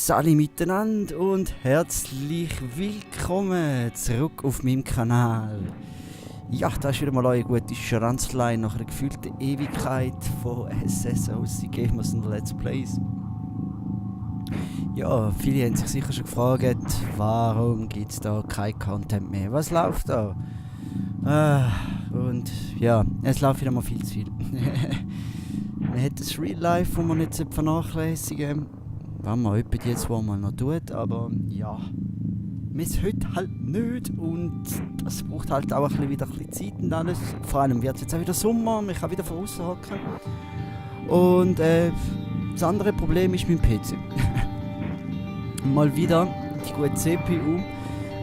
Sali miteinander und herzlich willkommen zurück auf meinem Kanal. Ja, da ist wieder mal eine gute Schranzlein nach einer gefühlten Ewigkeit von SSOC Gamers und Let's Plays. Ja, viele haben sich sicher schon gefragt, warum gibt es da kein Content mehr? Was läuft da? Und ja, es läuft wieder mal viel zu viel. Man hat das Real Life, das man nicht vernachlässigen sollte. Was man etwa jetzt wo man noch tut, aber ja, man ist heute halt nicht und das braucht halt auch wieder ein bisschen Zeit und alles. Vor allem wird es jetzt auch wieder Sommer, man kann wieder von außen hocken. Und das andere Problem ist mein PC. Mal wieder die gute CPU,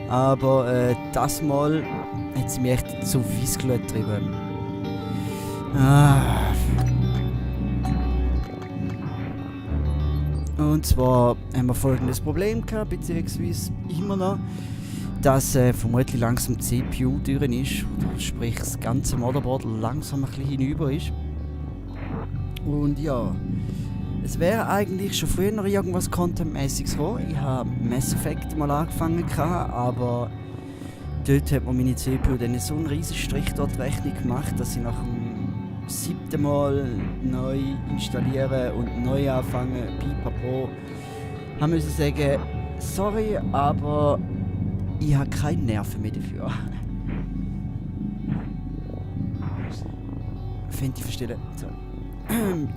aber das Mal hat sie mich echt zu Weissglut getrieben. Und zwar haben wir folgendes Problem gehabt, beziehungsweise immer noch, dass vermutlich langsam die CPU durch ist, oder sprich das ganze Motherboard langsam ein bisschen hinüber ist. Und ja, es wäre eigentlich schon früher irgendwas Contentmäßiges gekommen. Ich habe Mass Effect mal angefangen, aber dort hat mir meine CPU dann so einen riesen Strich dort Rechnung gemacht, dass ich nach dem 7. Mal neu installieren und neu anfangen, pipapo, haben müssen sagen, sorry, aber ich habe keine Nerven mehr dafür. Finde ich verstehen. So.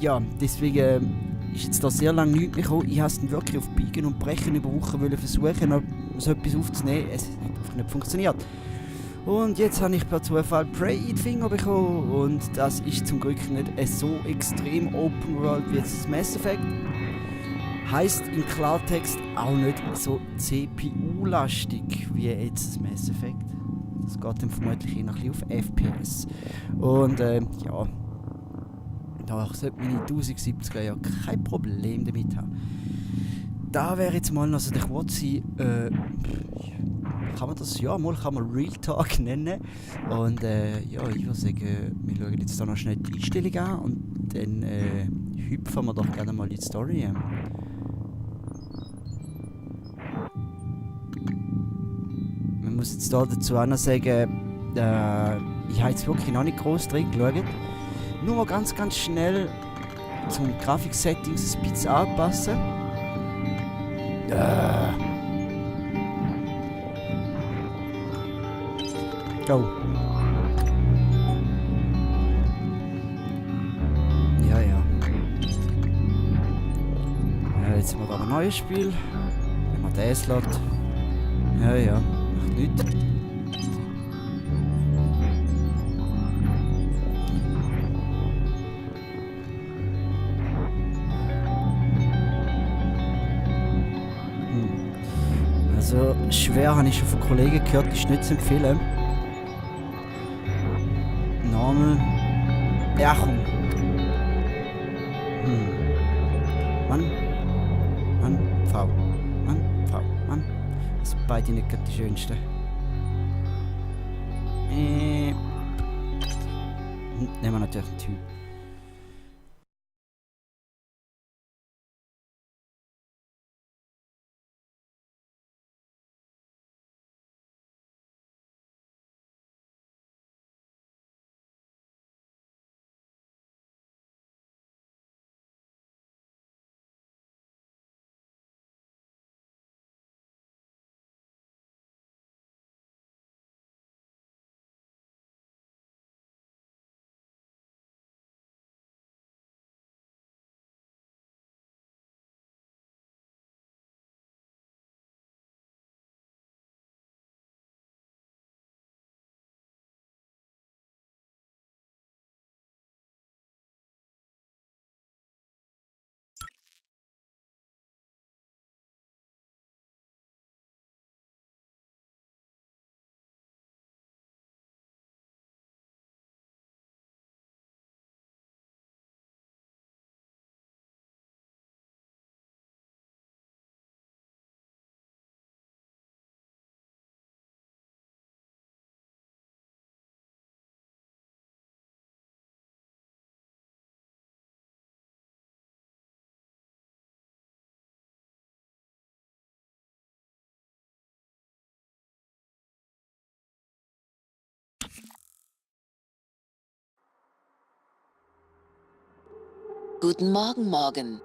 Ja, deswegen ist jetzt da sehr lange nichts mehr gekommen. Ich habe es dann wirklich auf Biegen und Brechen über Wochen versuchen, noch so etwas aufzunehmen. Es hat einfach nicht funktioniert. Und jetzt habe ich per Zufall Prey in die Finger bekommen und das ist zum Glück nicht so extrem Open World wie jetzt das Mass Effect. Heisst im Klartext auch nicht so CPU-lastig wie jetzt das Mass Effect. Das geht dann vermutlich eher auf FPS. Und ja, da sollte meine 1070er ja kein Problem damit haben. Da wäre jetzt mal also der Quatsi, kann man das, ja, mal kann man Real Talk nennen. Und ja, ich würde sagen, wir schauen jetzt da noch schnell die Einstellung an und dann hüpfen wir doch gerne mal in die Story. Man muss jetzt da dazu auch noch sagen, ich habe jetzt wirklich noch nicht groß drin geschaut. Nur mal ganz schnell zum Grafik-Settings ein bisschen anpassen. Go. Ja. Jetzt haben wir da ein neues Spiel. Wenn man das lässt. Ja, macht nichts. Also schwer habe ich schon von Kollegen gehört, ist nicht zu empfehlen. Normal. Ja, komm. Mann, Frau. Das sind beide nicht gerade die schönsten. Nehmen wir natürlich einen Typ. Guten Morgen, Morgan.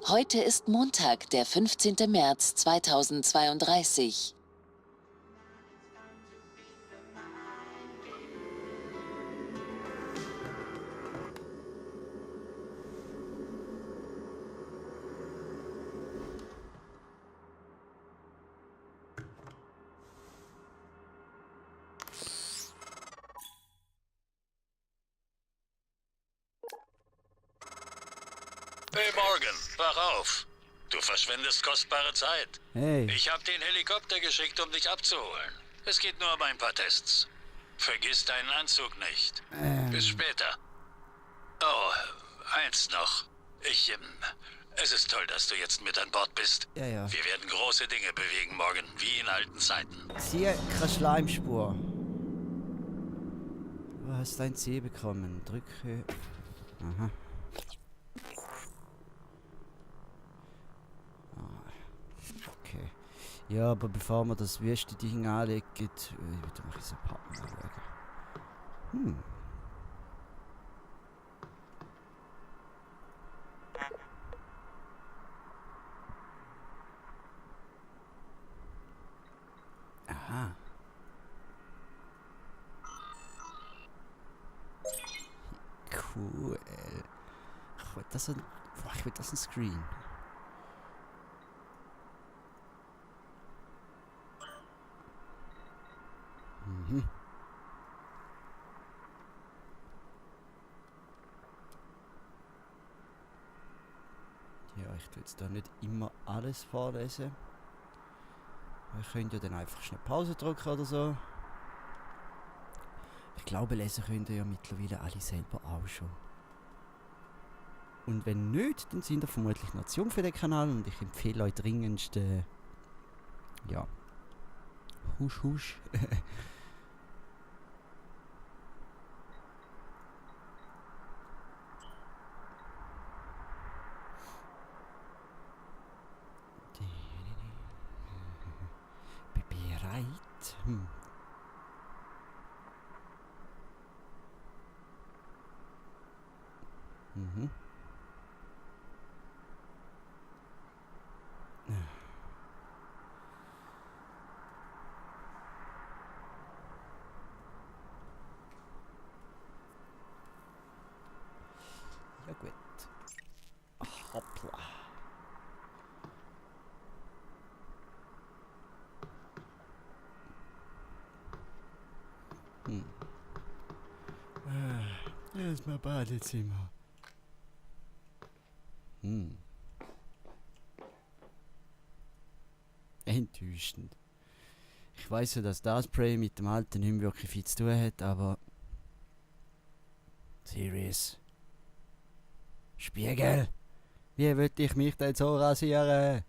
Heute ist Montag, der 15. März 2032. Hey Morgan, wach auf. Du verschwendest kostbare Zeit. Hey. Ich habe den Helikopter geschickt, um dich abzuholen. Es geht nur um ein paar Tests. Vergiss deinen Anzug nicht. Bis später. Oh, eins noch. Es ist toll, dass du jetzt mit an Bord bist. Ja, ja. Wir werden große Dinge bewegen, Morgan, wie in alten Zeiten. Siehe, keine Schleimspur. Du hast dein C bekommen. Drücke. Aha. Okay. Ja, aber bevor wir das wüste Ding anlegen, da mache ich so ein paar Mal schauen. Aha. Cool. Ich will das ein Screen. Mhm. Ja, ich tue jetzt da nicht immer alles vorlesen. Wir können ja dann einfach schnell Pause drücken oder so. Ich glaube, lesen könnt ihr ja mittlerweile alle selber auch schon. Und wenn nicht, dann sind ihr vermutlich noch zu jung für den Kanal und ich empfehle euch dringendst, ja, husch husch. Bereit? Mhm. Ja gut. Hoppla. Erstmal Badezimmer. Enttäuschend. Ich weiß ja, dass das Spray mit dem alten nicht mehr wirklich viel zu tun hat, aber... Serious. Spiegel! Wie wollte ich mich denn so rasieren?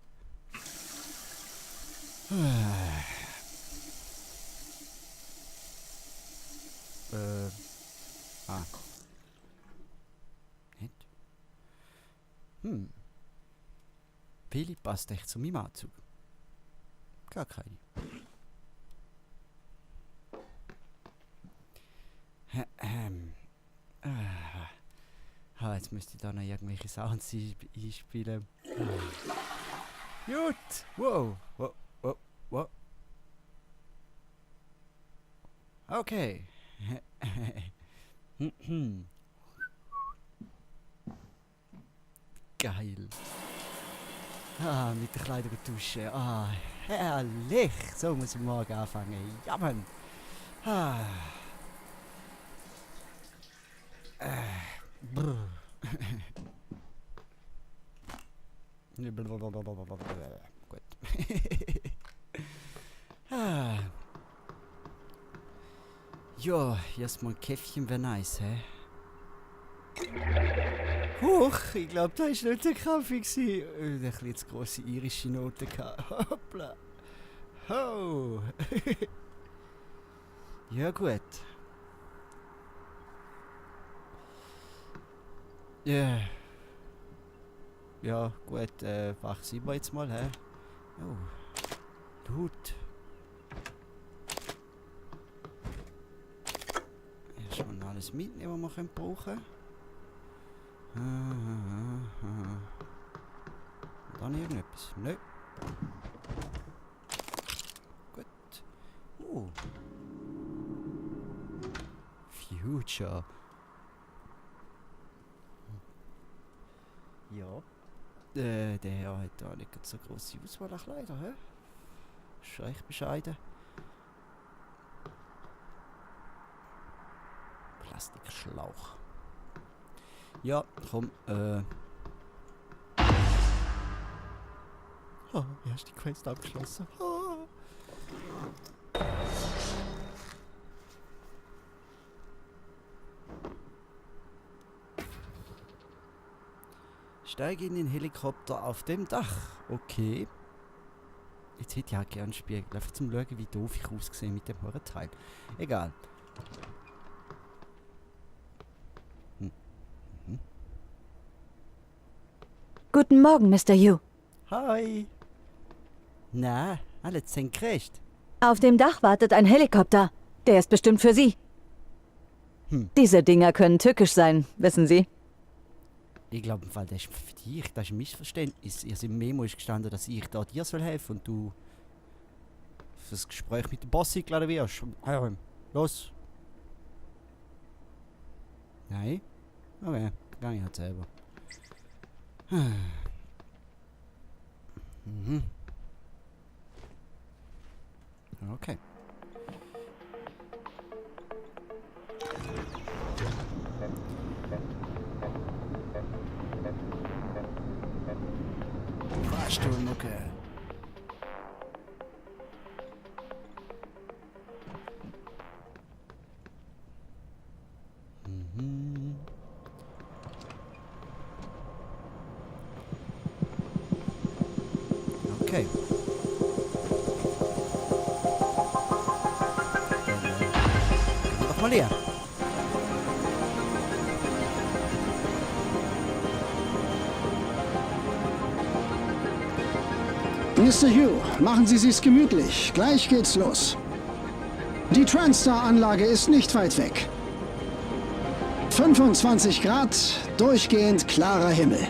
Nicht? Philipp passt echt zu meinem Anzug. Gar keine. Jetzt müsste ich da noch irgendwelche Sounds einspielen. Gut! Wow! Wow! Wow! Wow! Okay! Geil! Mit der Kleidung duschen. Herrlich! So muss ich morgen anfangen. Ja, Mann! Gut. Ja, erstmal ein Käffchen wäre nice, hä? Huch, ich glaube, da war nicht der Kaffee. Der ein bisschen zu grosse irische Noten gehabt. Hoppla. Ho! Ja, gut. Ja. Ja, gut, wach sind wir jetzt mal, hä? Oh. Laut. Erstmal alles mitnehmen, was wir brauchen können. Dann irgendetwas. Nö. Gut. Future. Ja. Der Herr hat da nicht so grosse Auswahl an Kleider, hä? Ist recht bescheiden. Plastikschlauch. Ja, komm, Oh, wie hast du die Quest abgeschlossen? Oh. Steige in den Helikopter auf dem Dach. Okay. Jetzt hätte ich auch gerne einen Spiegel, einfach zum schauen, wie doof ich aussehe mit dem Teil. Egal. Guten Morgen, Mr. Yu. Hi. Na, alles senkrecht. Auf dem Dach wartet ein Helikopter. Der ist bestimmt für Sie. Diese Dinger können tückisch sein, wissen Sie. Ich glaube im Fall, das ist für dich, das ist ein Missverständnis. Also im Memo ist gestanden, dass ich da dir soll helfen und du für das Gespräch mit dem Boss eingeladen wirst. Los. Nein? Okay, gang ich halt selber. Mhm. Okay. Fahrstuhlmucke. Mhm. Okay. Dann doch mal leer. Mr. Yu, machen Sie sich's gemütlich. Gleich geht's los. Die TranStar-Anlage ist nicht weit weg. 25 Grad, durchgehend klarer Himmel.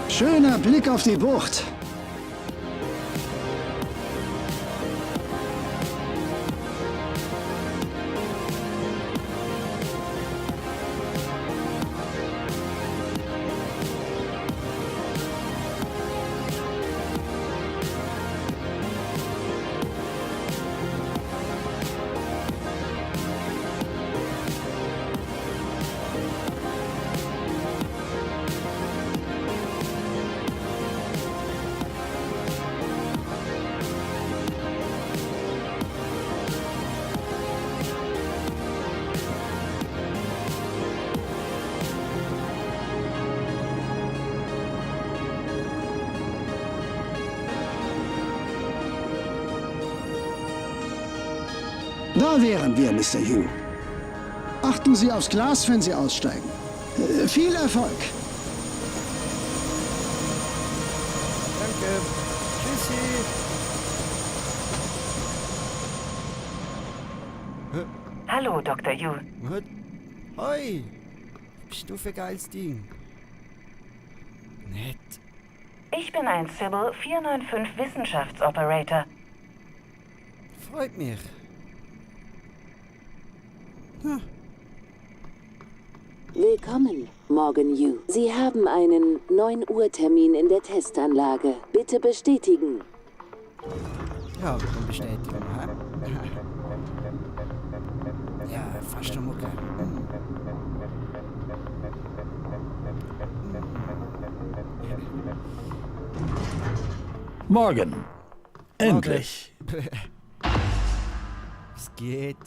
Schöner Blick auf die Bucht. Da wären wir, Mr. Yu. Achten Sie aufs Glas, wenn Sie aussteigen. Viel Erfolg. Danke. Tschüssi. Hallo, Dr. Yu. Was? Hoi. Bist du für ein geiles Ding? Nett. Ich bin ein Sybil 495 Wissenschaftsoperator. Freut mich. Willkommen, Morgan Yu. Sie haben einen 9 Uhr Termin in der Testanlage. Bitte bestätigen. Ja, dann bestätigen wir. Ja, fast schon Mucke. Morgen. Endlich. Es geht.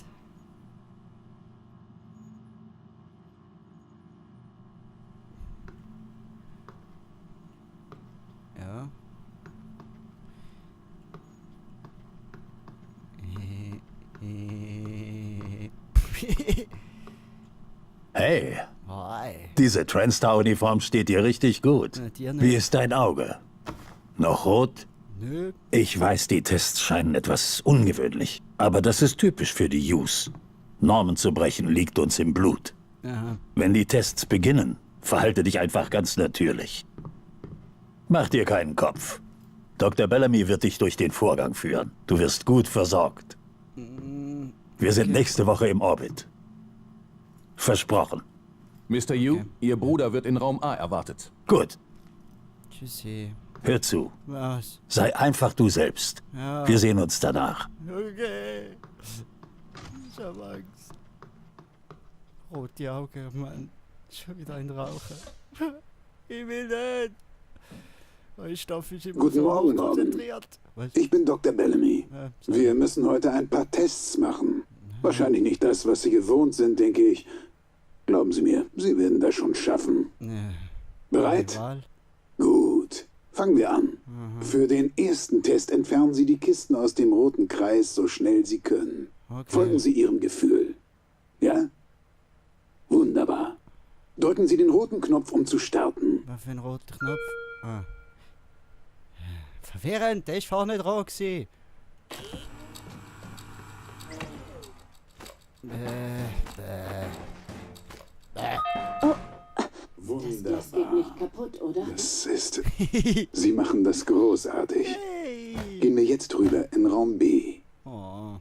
Ja. Hey, Hi. diese Transstar-Uniform steht dir richtig gut. Ja, dir nicht. Wie ist dein Auge? Noch rot? Nö. Ich weiß, die Tests scheinen etwas ungewöhnlich. Aber das ist typisch für die Yus. Normen zu brechen liegt uns im Blut. Aha. Wenn die Tests beginnen, verhalte dich einfach ganz natürlich. Mach dir keinen Kopf. Dr. Bellamy wird dich durch den Vorgang führen. Du wirst gut versorgt. Wir sind nächste Woche im Orbit. Versprochen. Mr. Yu, Ihr Bruder wird in Raum A erwartet. Gut, Tschüssi. hör zu. Was? Sei einfach du selbst. Ja. Wir sehen uns danach. Okay. Ich hab Angst. Rote Augen, Mann. Schon wieder ein Rauchen. Ich will nicht. Mein Stoff ist immer Guten so Morgen, konzentriert. Was? Ich bin Dr. Bellamy. Ja, Wir müssen heute ein paar Tests machen. Wahrscheinlich nicht das, was Sie gewohnt sind, denke ich. Glauben Sie mir, Sie werden das schon schaffen. Bereit? Wahl. Gut. Fangen wir an. Für den ersten Test entfernen Sie die Kisten aus dem roten Kreis so schnell Sie können. Okay. Folgen Sie Ihrem Gefühl. Ja? Wunderbar. Drücken Sie den roten Knopf, um zu starten. Was für ein roter Knopf? Ah. Verwirrend, der ist vorher nicht rot gewesen. Das geht nicht kaputt, oder? Das ist... Sie machen das großartig. Hey. Gehen wir jetzt rüber in Raum B. Oh.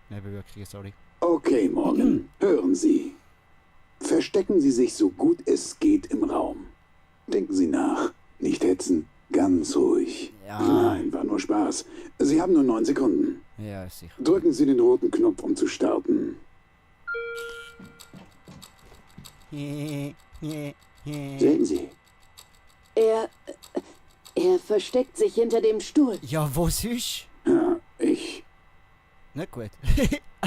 Nebenwirkungen, sorry. Okay, Morgan. Hören Sie. Verstecken Sie sich so gut es geht im Raum. Denken Sie nach. Nicht hetzen. Ganz ruhig. Ja. Nein, war nur Spaß. Sie haben nur 9 Sekunden. Ja, ist sicher. Drücken Sie den roten Knopf, um zu starten. Sehen Sie. Er versteckt sich hinter dem Stuhl. Ja, wo sonst? Ja, ich. Nicht gut.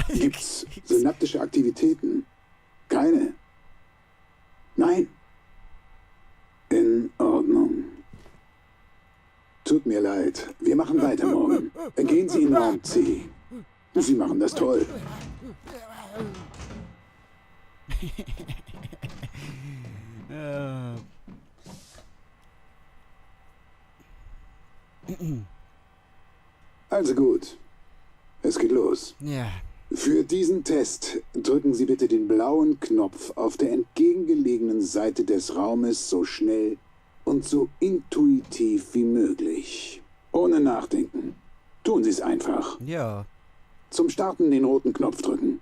Gibt's synaptische Aktivitäten? Keine. Nein. In Ordnung. Tut mir leid. Wir machen weiter morgen. Gehen Sie in Raum C. Sie machen das toll. Also gut. Es geht los. Ja. Für diesen Test drücken Sie bitte den blauen Knopf auf der entgegengelegenen Seite des Raumes so schnell und so intuitiv wie möglich. Ohne Nachdenken. Tun Sie es einfach. Ja. Zum Starten den roten Knopf drücken.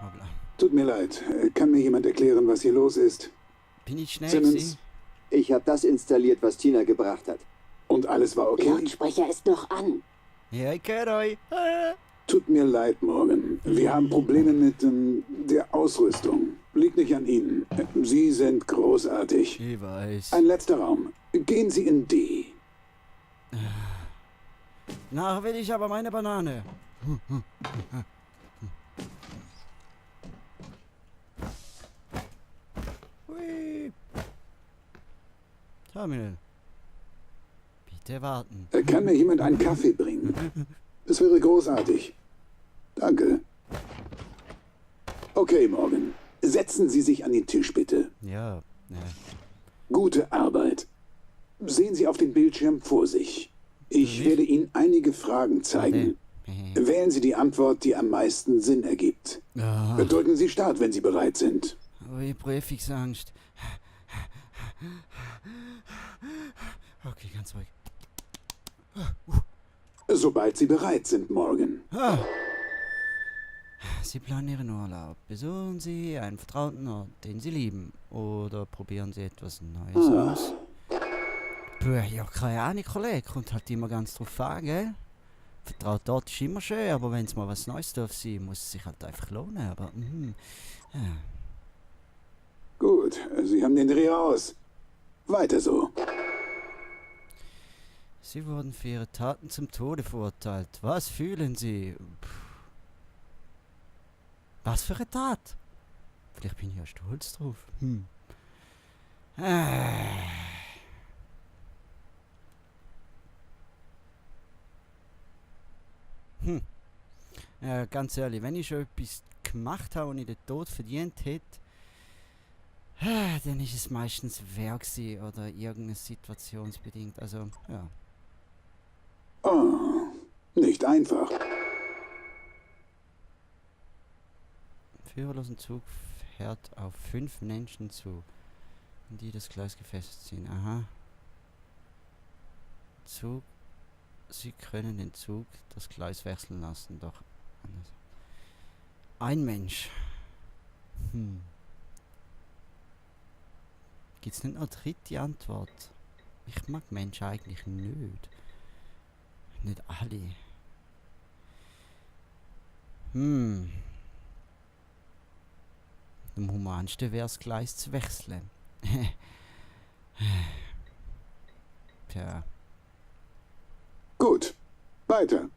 Hoppla. Tut mir leid. Kann mir jemand erklären, was hier los ist? Bin ich schnell Simmons? gewesen? Ich habe das installiert, was Tina gebracht hat. Und alles war Der okay? Lautsprecher ist noch an. Ja, ich kenne euch. Tut mir leid, Morgan. Wir haben Probleme mit der Ausrüstung. Liegt nicht an Ihnen. Sie sind großartig. Ich weiß. Ein letzter Raum. Gehen Sie in D. Nachher will ich aber meine Banane. Hui. Terminal. Bitte warten. Kann mir jemand einen Kaffee bringen? Das wäre großartig. Danke. Okay, Morgan. Setzen Sie sich an den Tisch, bitte. Ja. Gute Arbeit. Sehen Sie auf den Bildschirm vor sich. Ich werde Ihnen einige Fragen zeigen. Wählen Sie die Antwort, die am meisten Sinn ergibt. Ja. Drücken Sie Start, wenn Sie bereit sind. Oh, ich hab Prüfungsangst. Okay, ganz ruhig. Sobald Sie bereit sind, Morgan. Sie planen Ihren Urlaub. Besuchen Sie einen vertrauten Ort, den Sie lieben. Oder probieren Sie etwas Neues aus. Puh, ja, keine Ahnung, Kollege. Kommt halt immer ganz drauf an, gell? Vertraut Ort ist immer schön, aber wenn es mal was Neues darf sein, muss es sich halt einfach lohnen. Aber, ja. Gut, Sie haben den Dreh raus. Weiter so. Sie wurden für Ihre Taten zum Tode verurteilt. Was fühlen Sie? Was für eine Tat? Vielleicht bin ich ja stolz drauf. Ganz ehrlich, wenn ich schon etwas gemacht habe und ich den Tod verdient hätte, dann ist es meistens Werk oder irgendeine situationsbedingt. Also, ja. Oh, nicht einfach. Führerlosen Zug fährt auf 5 Menschen zu, die das Gleis gefesselt sind. Aha. Zug. Sie können den Zug das Gleis wechseln lassen, doch anders. Ein Mensch. Gibt's nicht noch eine dritte Antwort? Ich mag Menschen eigentlich nicht. Nicht alle. Am humansten wäre das Gleis zu wechseln. Tja. Gut, weiter.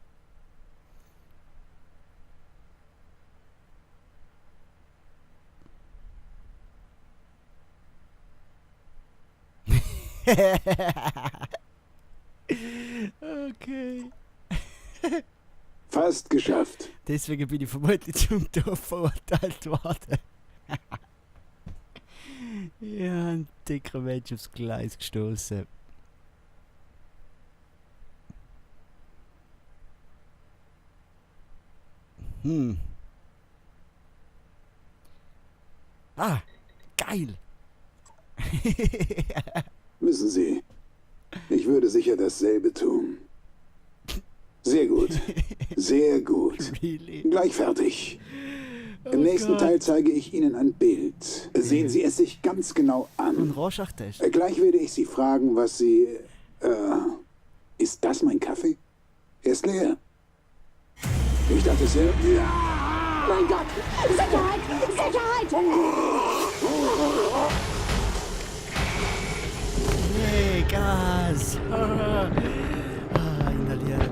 Okay. Fast geschafft. Deswegen bin ich vermutlich zum Tod verurteilt worden. Ja, ein dicker Mensch aufs Gleis gestoßen. Ah, geil. Wissen Sie, ich würde sicher dasselbe tun. Sehr gut. Sehr gut. Really? Gleich fertig. Im nächsten Teil zeige ich Ihnen ein Bild. Sehen Sie es sich ganz genau Ein an. Rorschach-Test. Gleich werde ich Sie fragen, was Sie... ist das mein Kaffee? Er ist leer. Ich dachte es ja... Mein Gott! Sicherheit! Sicherheit! Nee, Gas. Inhalieren.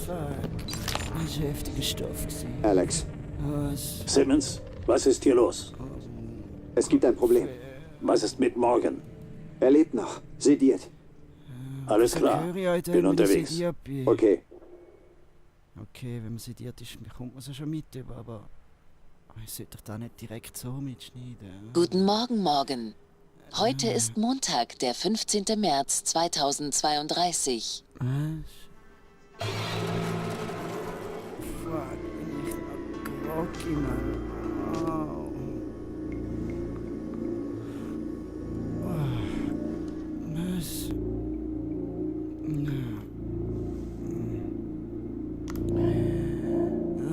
Fuck. Das ist ein heftiger Stoff gewesen. Alex, Was? Simmons, was ist hier los? es gibt ein Problem. Was ist mit Morgan? Er lebt noch. Sediert. Alles klar, Höre ich heute, bin wenn ich unterwegs. sediert bin. Okay. Okay, wenn man sediert ist, kommt man es ja schon mit, aber ich sollte doch da nicht direkt so mitschneiden. Guten Morgen, Morgan. Heute ist Montag, der 15. März 2032. Was? Fuck, bin ich noch groggy, Mann. Au. Was?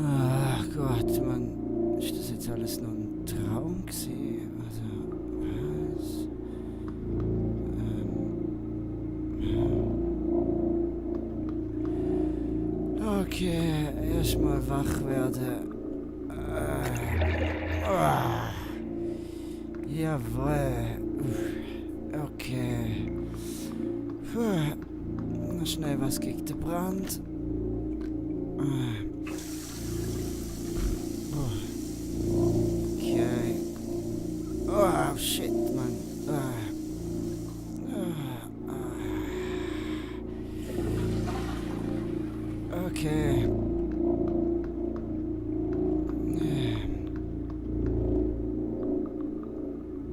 Ach Gott, Mann. Ist das jetzt alles nur ein Traum gewesen? Also, was? Okay, erstmal wach werden. Jawohl. Okay. Puh. Schnell was gegen den Brand. Okay. Oh, shit, Mann. Okay.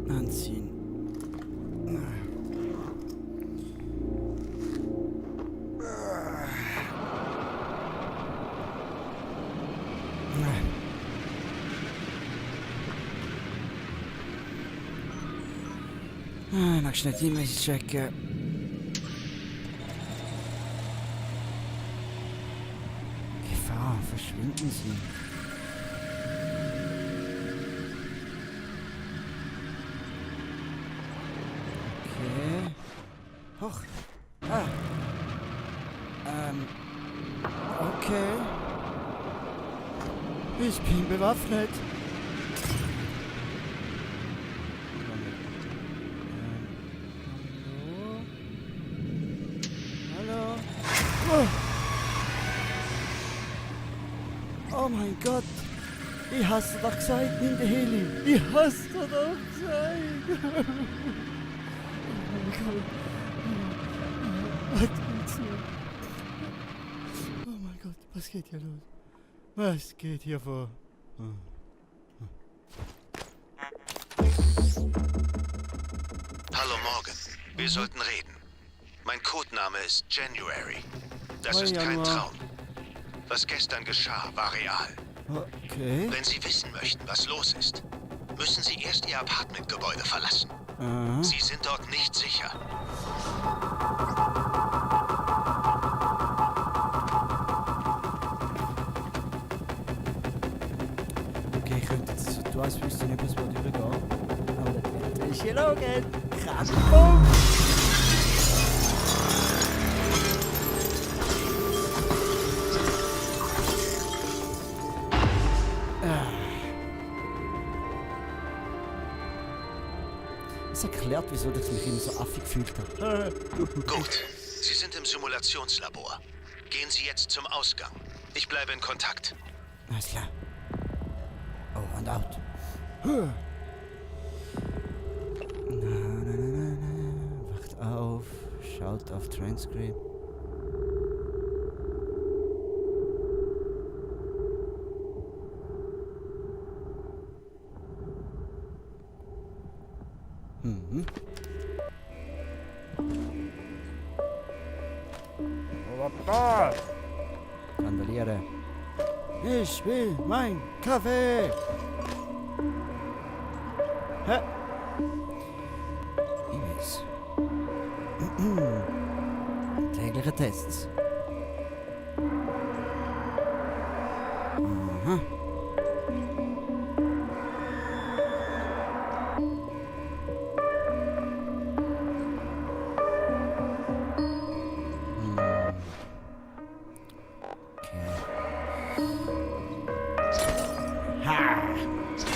Anziehen. Noch schnell die E-Mails checken. Gefahr, verschwinden Sie. Okay. Hoch. Ah. Okay. Ich bin bewaffnet. Hallo? Oh. Oh mein Gott. Ich hast dir doch gesagt, nimm den Heli. Ich hast dir doch gesagt. Oh mein Gott. Warte jetzt noch. Oh mein Gott, was geht hier los? Was geht hier vor? Hallo Morgan, wir sollten reden. Mein Codename ist January. Das Hi, ist kein Januar. Traum. Was gestern geschah, war real. Okay. Wenn Sie wissen möchten, was los ist, müssen Sie erst Ihr Apartmentgebäude verlassen. Aha. Sie sind dort nicht sicher. Okay, ich könnte jetzt so tun, als wüsste ich nicht, was durchgehen. Aber das ist gelogen. Kraftbumm! Das erklärt, wieso ich mich immer so affig gefühlt habe. Gut, Sie sind im Simulationslabor. Gehen Sie jetzt zum Ausgang. Ich bleibe in Kontakt. Alles klar. Oh, und out. Na. Wacht auf. Schaut auf Transcript. Mhm. Randaliere. Ich will mein Kaffee. Hä? E-Mails. Tägliche Tests. Aha.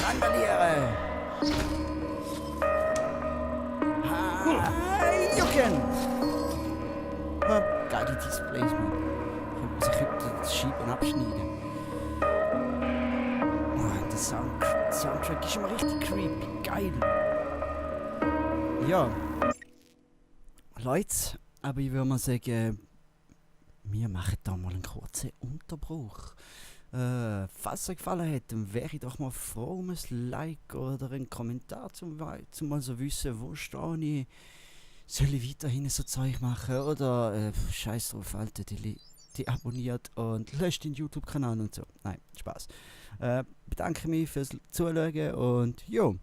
Randaliere! Jucken! Geile Displays, man. Ich könnte das Scheiben abschneiden. Oh, der Soundtrack ist immer richtig creepy. Geil! Ja. Leute, aber ich würde mal sagen, wir machen da mal einen kurzen Unterbruch. Falls es euch gefallen hat, dann wäre ich doch mal froh um ein Like oder einen Kommentar, zum mal so wissen, wo stehe ich. Soll ich weiterhin so Zeug machen oder scheiß drauf, Alter, die abonniert und löscht den YouTube-Kanal und so. Nein, Spaß. Bedanke mich fürs Zuschauen und jo,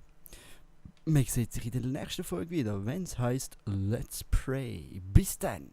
wir sehen sich in der nächsten Folge wieder, wenn es heißt Let's Pray. Bis dann!